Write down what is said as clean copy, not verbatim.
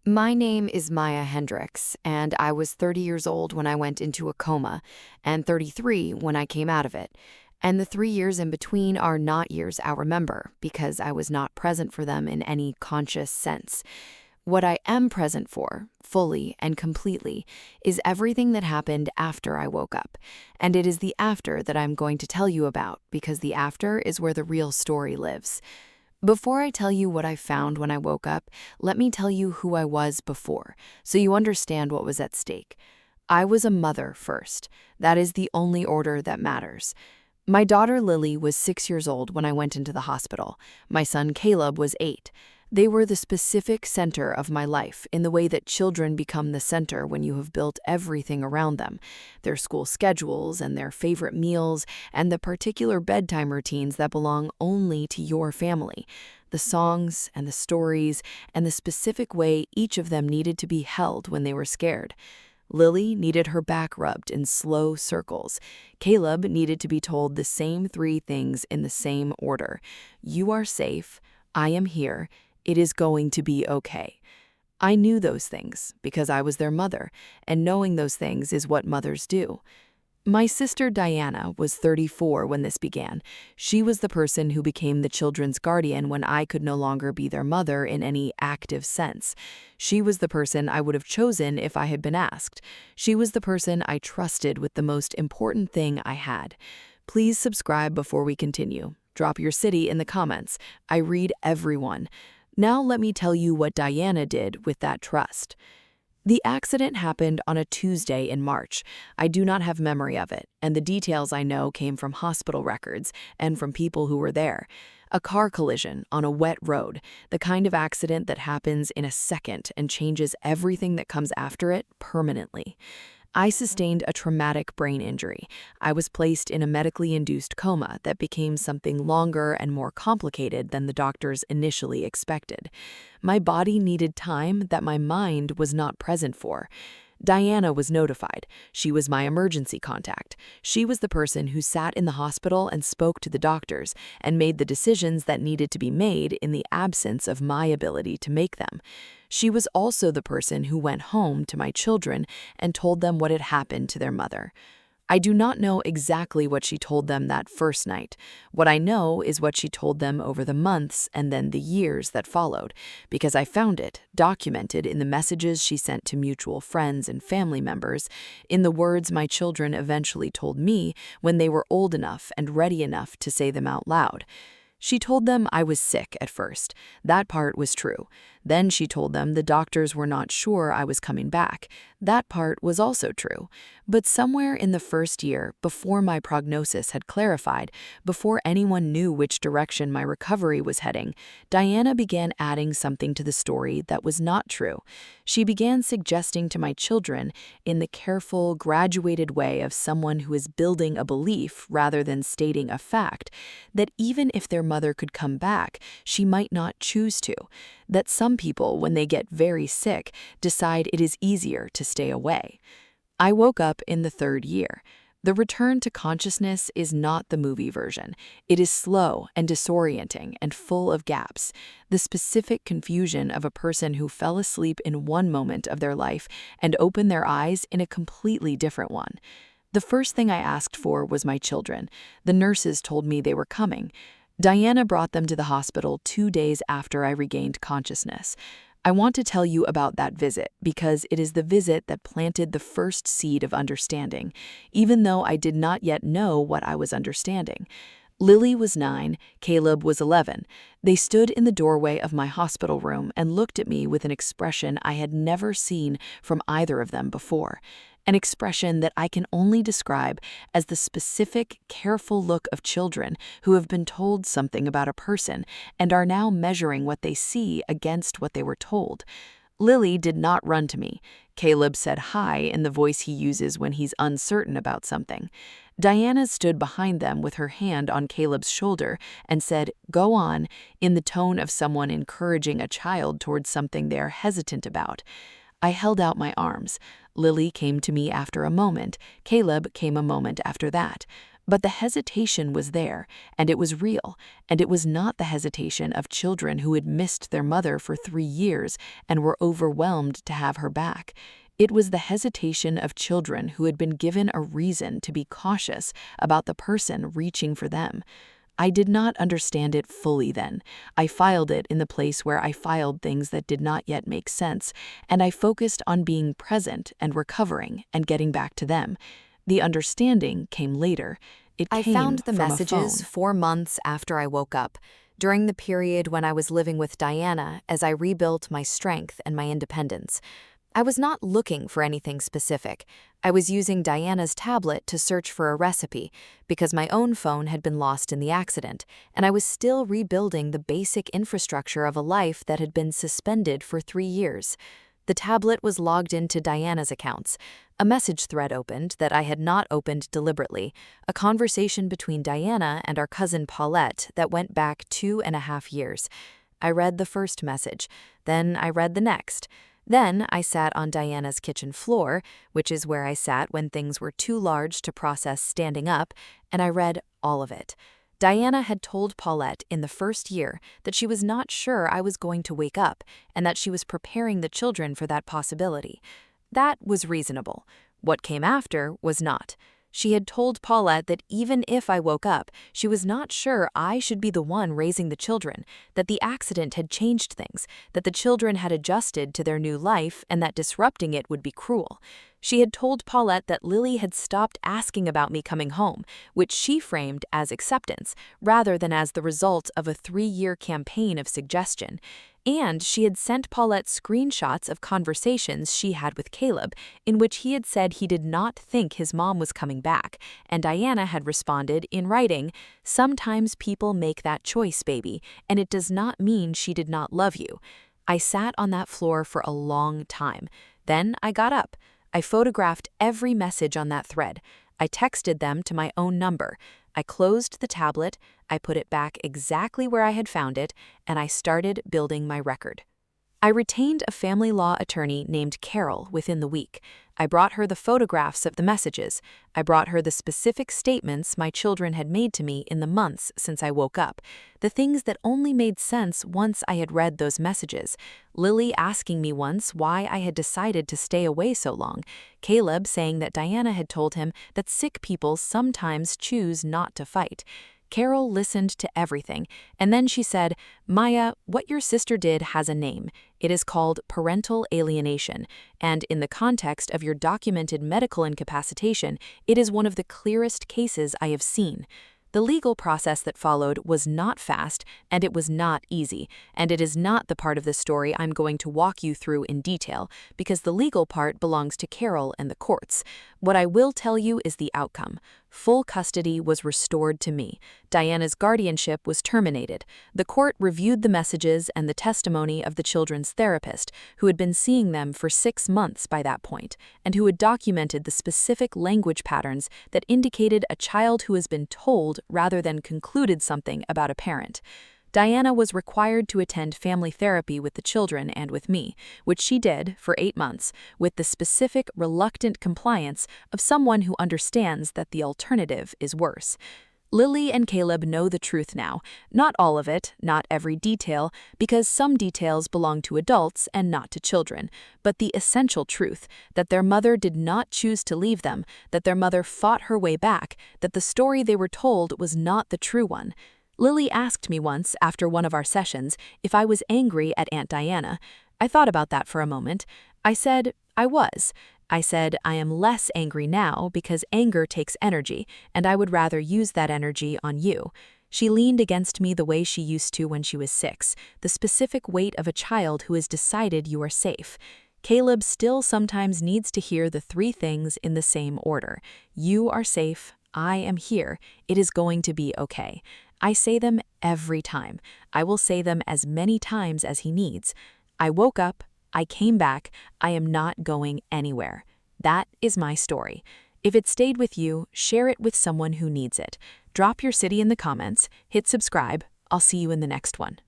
My name is Maya Hendricks, and I was 30 years old when I went into a coma, and 33 when I came out of it. And the 3 years in between are not years I'll remember because I was not present for them in any conscious sense. What I am present for, fully and completely, is everything that happened after I woke up. And it is the after that I'm going to tell you about because the after is where the real story lives. Before I tell you what I found when I woke up, let me tell you who I was before, so you understand what was at stake. I was a mother first. That is the only order that matters. My daughter Lily was 6 years old when I went into the hospital. My son Caleb was 8. They were the specific center of my life in the way that children become the center when you have built everything around them. Their school schedules and their favorite meals and the particular bedtime routines that belong only to your family. The songs and the stories and the specific way each of them needed to be held when they were scared. Lily needed her back rubbed in slow circles. Caleb needed to be told the same three things in the same order. You are safe. I am here. It is going to be okay. I knew those things because I was their mother, and knowing those things is what mothers do. My sister Diana was 34 when this began. She was the person who became the children's guardian when I could no longer be their mother in any active sense. She was the person I would have chosen if I had been asked. She was the person I trusted with the most important thing I had. Please subscribe before we continue. Drop your city in the comments. I read everyone. Now let me tell you what Diana did with that trust. The accident happened on a Tuesday in March. I do not have memory of it, and the details I know came from hospital records and from people who were there. A car collision on a wet road, the kind of accident that happens in a second and changes everything that comes after it permanently. I sustained a traumatic brain injury. I was placed in a medically induced coma that became something longer and more complicated than the doctors initially expected. My body needed time that my mind was not present for. Diana was notified. She was my emergency contact. She was the person who sat in the hospital and spoke to the doctors and made the decisions that needed to be made in the absence of my ability to make them. She was also the person who went home to my children and told them what had happened to their mother. I do not know exactly what she told them that first night. What I know is what she told them over the months and then the years that followed, because I found it documented in the messages she sent to mutual friends and family members, in the words my children eventually told me when they were old enough and ready enough to say them out loud. She told them I was sick at first. That part was true. Then she told them the doctors were not sure I was coming back. That part was also true. But somewhere in the first year, before my prognosis had clarified, before anyone knew which direction my recovery was heading, Diana began adding something to the story that was not true. She began suggesting to my children, in the careful, graduated way of someone who is building a belief rather than stating a fact, that even if their mother could come back, she might not choose to. That some people, when they get very sick, decide it is easier to stay away. I woke up in the third year. The return to consciousness is not the movie version. It is slow and disorienting and full of gaps, the specific confusion of a person who fell asleep in one moment of their life and opened their eyes in a completely different one. The first thing I asked for was my children. The nurses told me they were coming. Diana brought them to the hospital 2 days after I regained consciousness. I want to tell you about that visit because it is the visit that planted the first seed of understanding, even though I did not yet know what I was understanding. Lily was 9, Caleb was 11. They stood in the doorway of my hospital room and looked at me with an expression I had never seen from either of them before. An expression that I can only describe as the specific, careful look of children who have been told something about a person and are now measuring what they see against what they were told. Lily did not run to me. Caleb said hi in the voice he uses when he's uncertain about something. Diana stood behind them with her hand on Caleb's shoulder and said, "Go on," in the tone of someone encouraging a child towards something they are hesitant about. I held out my arms. Lily came to me after a moment. Caleb came a moment after that. But the hesitation was there, and it was real, and it was not the hesitation of children who had missed their mother for 3 years and were overwhelmed to have her back. It was the hesitation of children who had been given a reason to be cautious about the person reaching for them. I did not understand it fully then. I filed it in the place where I filed things that did not yet make sense, and I focused on being present and recovering and getting back to them. The understanding came later. It I came found the from messages a phone. 4 months after I woke up, during the period when I was living with Diana as I rebuilt my strength and my independence. I was not looking for anything specific. I was using Diana's tablet to search for a recipe because my own phone had been lost in the accident, and I was still rebuilding the basic infrastructure of a life that had been suspended for 3 years. The tablet was logged into Diana's accounts. A message thread opened that I had not opened deliberately, a conversation between Diana and our cousin Paulette that went back 2.5 years. I read the first message, then I read the next. Then I sat on Diana's kitchen floor, which is where I sat when things were too large to process standing up, and I read all of it. Diana had told Paulette in the first year that she was not sure I was going to wake up and that she was preparing the children for that possibility. That was reasonable. What came after was not. She had told Paulette that even if I woke up, she was not sure I should be the one raising the children, that the accident had changed things, that the children had adjusted to their new life, and that disrupting it would be cruel. She had told Paulette that Lily had stopped asking about me coming home, which she framed as acceptance, rather than as the result of a 3-year campaign of suggestion. And she had sent Paulette screenshots of conversations she had with Caleb, in which he had said he did not think his mom was coming back, and Diana had responded in writing, "Sometimes people make that choice, baby, and it does not mean she did not love you." I sat on that floor for a long time. Then I got up. I photographed every message on that thread. I texted them to my own number. I closed the tablet, I put it back exactly where I had found it, and I started building my record. I retained a family law attorney named Carol within the week. I brought her the photographs of the messages. I brought her the specific statements my children had made to me in the months since I woke up, the things that only made sense once I had read those messages. Lily asking me once why I had decided to stay away so long. Caleb saying that Diana had told him that sick people sometimes choose not to fight. Carol listened to everything, and then she said, "Maya, what your sister did has a name. It is called parental alienation, and in the context of your documented medical incapacitation, it is one of the clearest cases I have seen." The legal process that followed was not fast, and it was not easy, and it is not the part of the story I'm going to walk you through in detail, because the legal part belongs to Carol and the courts. What I will tell you is the outcome. Full custody was restored to me. Diana's guardianship was terminated. The court reviewed the messages and the testimony of the children's therapist, who had been seeing them for 6 months by that point, and who had documented the specific language patterns that indicated a child who has been told rather than concluded something about a parent. Diana was required to attend family therapy with the children and with me, which she did for 8 months, with the specific, reluctant compliance of someone who understands that the alternative is worse. Lily and Caleb know the truth now, not all of it, not every detail, because some details belong to adults and not to children, but the essential truth, that their mother did not choose to leave them, that their mother fought her way back, that the story they were told was not the true one. Lily asked me once, after one of our sessions, if I was angry at Aunt Diana. I thought about that for a moment. I said, I was. I said, I am less angry now because anger takes energy, and I would rather use that energy on you. She leaned against me the way she used to when she was 6, the specific weight of a child who has decided you are safe. Caleb still sometimes needs to hear the 3 things in the same order. You are safe. I am here. It is going to be okay. I say them every time. I will say them as many times as he needs. I woke up. I came back. I am not going anywhere. That is my story. If it stayed with you, share it with someone who needs it. Drop your city in the comments. Hit subscribe. I'll see you in the next one.